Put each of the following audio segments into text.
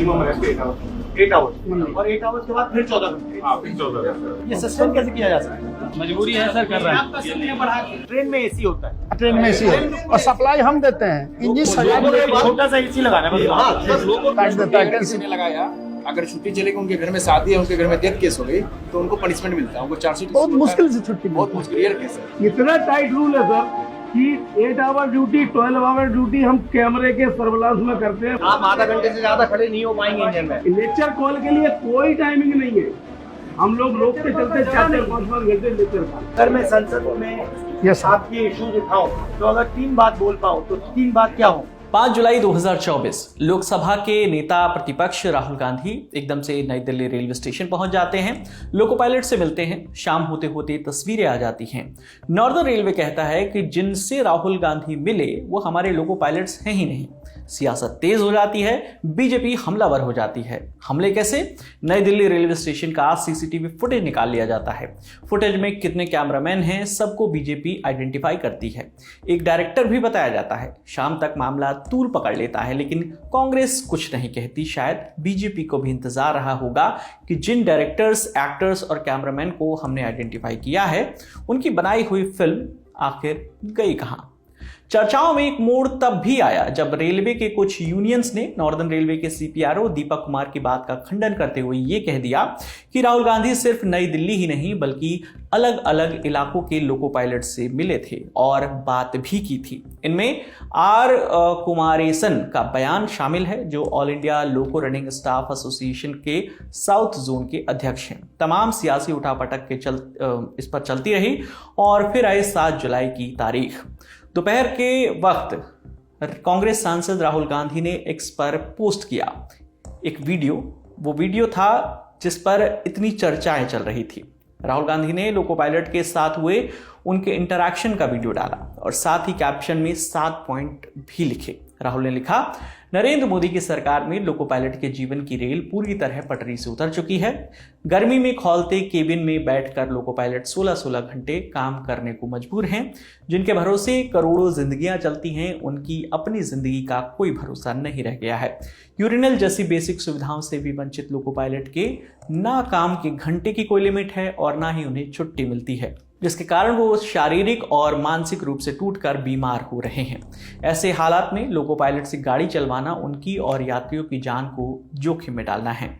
Minimum rest 8 hours और 8 hours के बाद फिर 14 घंटे। हाँ, फिर 14 घंटे। ये सस्टेन कैसे किया जा सकता है? मजबूरी है सर, कर रहा है। ट्रेन में एसी होता है, ट्रेन में एसी है और सप्लाई हम देते हैं। इंजन सजा छोटा सा एसी लगाना है। काट देता है। किसी ने लगाया, अगर छुट्टी चलेगी, उनके घर में शादी है, उनके घर में डेथ केस हो गई, तो उनको पनिशमेंट मिलता है, उनको चार्जशीट बहुत मुश्किल से छुट्टी बहुत मुश्किल रेयर केस है। इतना टाइट रूल है सर कि 8 आवर ड्यूटी 12 आवर ड्यूटी हम कैमरे के सर्विलांस में करते हैं। आप आधा घंटे से ज्यादा खड़े नहीं हो पाएंगे इंजन में। लेक्चर कॉल के लिए कोई टाइमिंग नहीं है, हम लोग रोक के चलते 4-5 घंटे लेक्चर कॉल। अगर मैं संसद में आपके इश्यूज उठाऊं तो अगर 3 बात बोल पाऊं तो 3 बात क्या हो? 5 जुलाई 2024 लोकसभा के नेता प्रतिपक्ष राहुल गांधी एकदम से नई दिल्ली रेलवे स्टेशन पहुंच जाते हैं, लोको पायलट से मिलते हैं। शाम होते होते तस्वीरें आ जाती हैं। नॉर्दर्न रेलवे कहता है कि जिनसे राहुल गांधी मिले वो हमारे लोको पायलट्स हैं ही नहीं। सियासत तेज हो जाती है, बीजेपी हमलावर हो जाती है। हमले कैसे? नई दिल्ली रेलवे स्टेशन का सीसीटीवी फुटेज निकाल लिया जाता है। फुटेज में कितने कैमरामैन हैं सबको बीजेपी आइडेंटिफाई करती है। एक डायरेक्टर भी बताया जाता है। शाम तक मामला तूल पकड़ लेता है, लेकिन कांग्रेस कुछ नहीं कहती। शायद बीजेपी को भी इंतजार रहा होगा कि जिन डायरेक्टर्स, एक्टर्स और कैमरामैन को हमने आइडेंटिफाई किया है उनकी बनाई हुई फिल्म आखिर गई कहां। चर्चाओं में एक मोड़ तब भी आया जब रेलवे के कुछ यूनियंस ने नॉर्दर्न रेलवे के सीपीआरओ दीपक कुमार की बात का खंडन करते हुए ये कह दिया कि राहुल गांधी सिर्फ नई दिल्ली ही नहीं बल्कि अलग अलग इलाकों के लोको पायलट से मिले थे और बात भी की थी। इनमें आर कुमारेसन का बयान शामिल है, जो ऑल इंडिया लोको रनिंग स्टाफ एसोसिएशन के साउथ जोन के अध्यक्ष हैं। तमाम सियासी उठापटक के इस पर चलती रही और फिर आए 7 जुलाई की तारीख। दोपहर के वक्त कांग्रेस सांसद राहुल गांधी ने एक्स पर पोस्ट किया एक वीडियो। वो वीडियो था जिस पर इतनी चर्चाएं चल रही थी। राहुल गांधी ने लोको पायलट के साथ हुए उनके इंटरैक्शन का वीडियो डाला और साथ ही कैप्शन में 7 पॉइंट भी लिखे। राहुल ने लिखा, नरेंद्र मोदी की सरकार में लोको पायलट के जीवन की रेल पूरी तरह पटरी से उतर चुकी है। गर्मी में खौलते केबिन में बैठकर लोको पायलट 16-16 घंटे काम करने को मजबूर हैं। जिनके भरोसे करोड़ों जिंदगियां चलती हैं, उनकी अपनी जिंदगी का कोई भरोसा नहीं रह गया है। यूरिनल जैसी बेसिक सुविधाओं से भी वंचित लोको पायलट के ना काम के घंटे की कोई लिमिट है और ना ही उन्हें छुट्टी मिलती है, जिसके कारण वो शारीरिक और मानसिक रूप से टूटकर बीमार हो रहे हैं। ऐसे हालात में लोको पायलट से गाड़ी चलवाना उनकी और यात्रियों की जान को जोखिम में डालना है।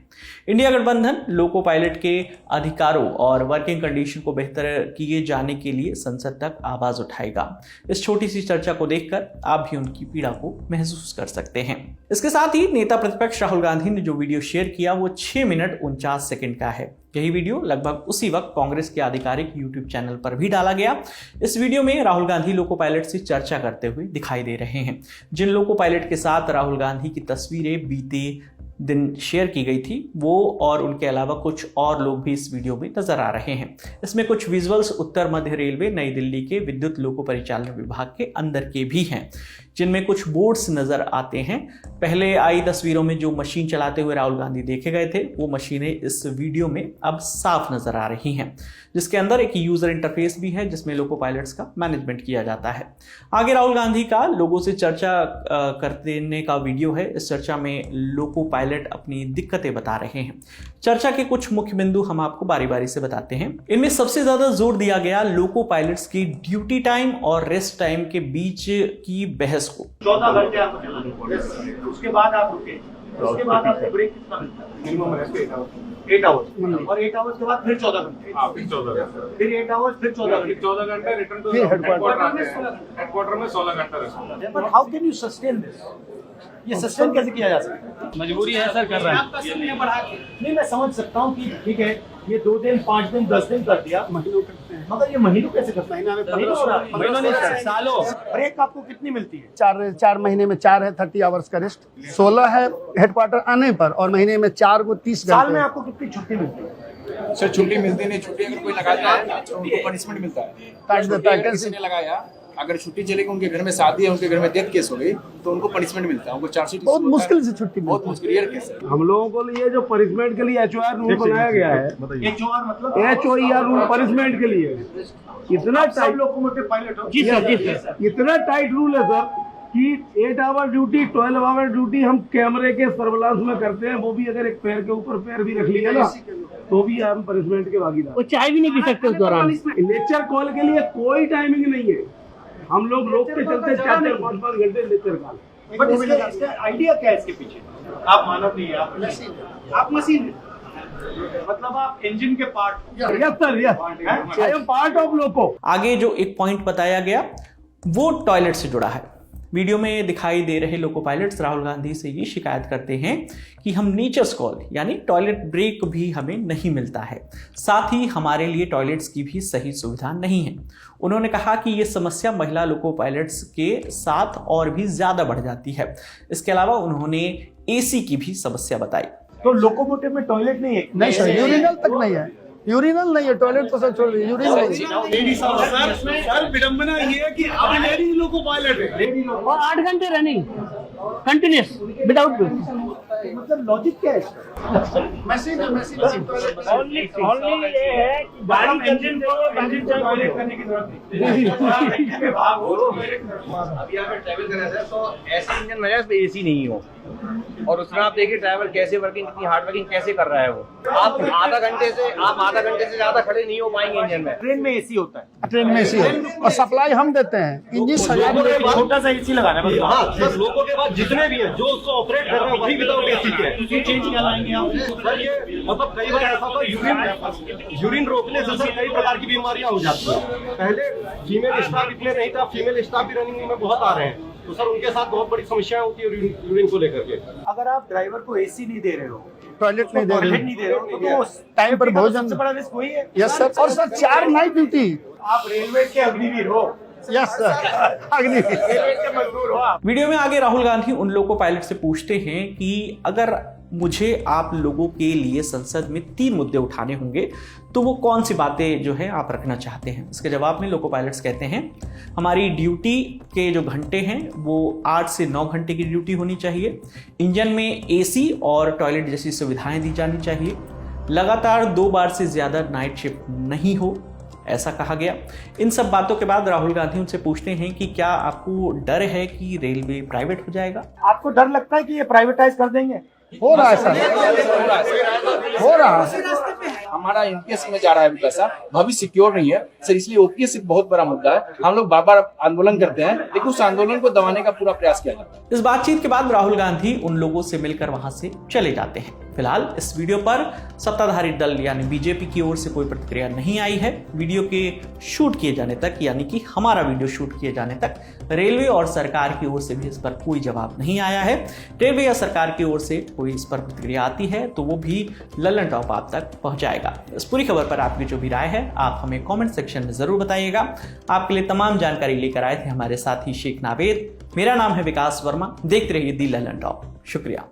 इंडिया गठबंधन लोको पायलट के अधिकारों और वर्किंग कंडीशन को बेहतर किए जाने के लिए संसद तक आवाज उठाएगा। इस छोटी सी चर्चा को देखकर आप भी उनकी पीड़ा को महसूस कर सकते हैं। इसके साथ ही नेता प्रतिपक्ष राहुल गांधी ने जो वीडियो शेयर किया वो 6 मिनट 49 सेकंड का है। यही वीडियो लगभग उसी वक्त कांग्रेस के आधिकारिक यूट्यूब चैनल पर भी डाला गया। इस वीडियो में राहुल गांधी लोको पायलट से चर्चा करते हुए दिखाई दे रहे हैं। जिन लोको पायलट के साथ राहुल गांधी की तस्वीरें बीते दिन शेयर की गई थी वो और उनके अलावा कुछ और लोग भी इस वीडियो में नजर आ रहे हैं। इसमें कुछ विजुअल्स उत्तर मध्य रेलवे नई दिल्ली के विद्युत लोको परिचालन विभाग के अंदर के भी हैं, जिनमें कुछ बोर्ड्स नजर आते हैं। पहले आई तस्वीरों में जो मशीन चलाते हुए राहुल गांधी देखे गए थे वो मशीनें इस वीडियो में अब साफ नजर आ रही हैं, जिसके अंदर एक यूजर इंटरफेस भी है जिसमें लोको पायलट्स का मैनेजमेंट किया जाता है। आगे राहुल गांधी का लोगों से चर्चा करने का वीडियो है। इस चर्चा में लोको पायलट अपनी दिक्कतें बता रहे हैं। चर्चा के कुछ मुख्य बिंदु हम आपको बारी बारी से बताते हैं। इनमें सबसे ज्यादा जोर दिया गया लोको पायलट्स की ड्यूटी टाइम और रेस्ट टाइम के बीच की बहस को। 14 घंटे आपको चलाने पड़े, उसके बाद आप रुके, उसके बाद आपको ब्रेक कितना मिलता है? Minimum rest 8 hours. 8 आवर्स और 8 आवर्स के बाद फिर 14 घंटे। हाँ, फिर 14 घंटे। फिर 8 आवर्स फिर 14 घंटे। 14 घंटे रिटर्न टू हेडक्वार्टर हेडक्वार्टर में 16 घंटा rest. But how can you sustain this? ये सस्टेन कैसे किया जा सकता है? मजबूरी है सर, कर रहा है। नहीं, मैं समझ सकता हूँ कि ठीक है ये 2 दिन 5 दिन 10 दिन कर दिया, महीनों करते हैं, मगर ये महीनों कैसे करता है? महीनों नहीं सर, सालों। ब्रेक आपको कितनी मिलती है? 4 महीने में 4 है 30 आवर्स का रेस्ट, 16 है हेडक्वार्टर आने पर और महीने में 4 को 30 साल में घंटे। आपको कितनी छुट्टी मिलती है? सर छुट्टी मिलती नहीं, छुट्टी अगर कोई लगाता है तो उनको पनिशमेंट मिलता है। काट देता है। किसी ने लगाया, अगर छुट्टी चलेगी, उनके घर में शादी है, उनके घर में डेथ केस हो गई, तो उनको पनिशमेंट मिलता है, उनको चार्जशीट बहुत मुश्किल से छुट्टी बहुत मुश्किल रेयर केस है। हम लोगों को लिए जो पनिशमेंट के लिए HOR रूल बनाया गया है, HOR मतलब HOR रूल पनिशमेंट के लिए इतना सब टाइट लोकोमोटिव पायलट हो। इतना टाइट रूल है सर कि 8 आवर ड्यूटी 12 आवर ड्यूटी हम कैमरे के सर्विलांस में करते हैं, वो भी अगर एक पैर के ऊपर पैर भी रख लिया ना तो भी हम पनिशमेंट के भागीदार। वो चाय भी नहीं पी सकते उस दौरान। लेक्चर कॉल के लिए कोई टाइमिंग नहीं है, हम लोग रोक के चलते 4-4 5-5 घंटे लेक्चर कॉल। बट इसका आइडिया क्या है इसके पीछे? आप मानव नहीं है, आप मशीन है, मतलब आप इंजन के part. Yes sir, yes, I am part of loco. आगे जो एक पॉइंट बताया गया वो टॉयलेट से जुड़ा है। वीडियो में दिखाई दे रहे लोको पायलट्स राहुल गांधी से ये शिकायत करते हैं कि हम नीचर्स कॉल यानी टॉयलेट ब्रेक भी हमें नहीं मिलता है, साथ ही हमारे लिए टॉयलेट्स की भी सही सुविधा नहीं है। उन्होंने कहा कि ये समस्या महिला लोको पायलट्स के साथ और भी ज़्यादा बढ़ जाती है। इसके अलावा उन्होंने एसी की भी समस्या बताई। तो लोकोमोटिव में टॉयलेट नहीं है? नहीं सर, यूरिनल तक नहीं है, यूरिनल नहीं है, टॉयलेट तो सर छोड़ दीजिए, यूरिनल नहीं है। सर विडंबना ये है कि अब लेडीज लोको पायलट है और 8 घंटे रनिंग कंटिन्यूस विदाउट मतलब लॉजिक क्या है? मशीन ओनली ये है कि गाड़ी इंजन को कनेक्ट करने की जरूरत नहीं। अभी अगर ट्रैवल कर रहे हैं तो ऐसे इंजन में जाए एसी नहीं हो, और उसमें आप देखिए ड्राइवर कैसे वर्किंग, कितनी हार्ड वर्किंग कैसे कर रहा है वो। आप आधा घंटे से ज्यादा खड़े नहीं हो पाएंगे इंजन में। ट्रेन में एसी होता है, ट्रेन में एसी है और सप्लाई हम देते हैं, इंजन सजा छोटा सा एसी लगाना है। हाँ सर, लोगों के बाद जितने भी हैं जो उसको ऑपरेट कर रहे हैं वही विदाउट एसी के हैं। चेंज क्या लाएंगे आप? सर ये मतलब कई बार ऐसा होता है यूरिन रोकने से सर कई प्रकार की बीमारियां हो जाती हैं। पहले फीमेल स्टाफ इतने नहीं था, फीमेल स्टाफ भी रनिंग में बहुत आ रहे हैं, तो सर उनके साथ बहुत बड़ी समस्याएं होती है यूरिन को लेकर के। अगर आप ड्राइवर को एसी नहीं दे रहे हो, टॉयलेट नहीं दे टॉयलेट नहीं दे रहे हो, तो टाइम पर भोजन। सबसे बड़ा रिस्क वही है। यस सर, और सर 4 नाइट ड्यूटी। आप रेलवे के अग्निवीर हो। यस सर, अग्नि रेलवे के मजदूर हो आप। वीडियो में आगे राहुल गांधी उन लोको पायलट से पूछते हैं कि अगर मुझे आप लोगों के लिए संसद में 3 मुद्दे उठाने होंगे तो वो कौन सी बातें जो है आप रखना चाहते हैं। इसके जवाब में लोको पायलट्स कहते हैं हमारी ड्यूटी के जो घंटे हैं वो 8 से 9 घंटे की ड्यूटी होनी चाहिए, इंजन में एसी और टॉयलेट जैसी सुविधाएं दी जानी चाहिए, लगातार 2 बार से ज़्यादा नाइट शिफ्ट नहीं हो, ऐसा कहा गया। इन सब बातों के बाद राहुल गांधी उनसे पूछते हैं कि क्या आपको डर है कि रेलवे प्राइवेट हो जाएगा? आपको डर लगता है कि ये प्राइवेटाइज कर देंगे? हो रहा है सर, हो रहा है। हमारा एनपीएस में जा रहा है अभी पैसा, भविष्य सिक्योर नहीं है सर, इसलिए ओपीएस एक बहुत बड़ा मुद्दा है। हम लोग बार बार आंदोलन करते हैं, लेकिन उस आंदोलन को दबाने का पूरा प्रयास किया जाता है। इस बातचीत के बाद राहुल गांधी उन लोगों से मिलकर वहां से चले जाते हैं। फिलहाल इस वीडियो पर सत्ताधारी दल यानी बीजेपी की ओर से कोई प्रतिक्रिया नहीं आई है। वीडियो के शूट किए जाने तक यानी कि हमारा वीडियो शूट किए जाने तक रेलवे और सरकार की ओर से भी इस पर कोई जवाब नहीं आया है। रेलवे या सरकार की ओर से कोई इस पर प्रतिक्रिया आती है तो वो भी लल्लन टॉप आप तक पहुंचाएगा। इस पूरी खबर पर आपकी जो भी राय है आप हमें कमेंट सेक्शन में जरूर बताइएगा। आपके लिए तमाम जानकारी लेकर आए थे हमारे साथी शेख नावेद। मेरा नाम है विकास वर्मा। देखते रहिए दी लल्लन टॉप। शुक्रिया।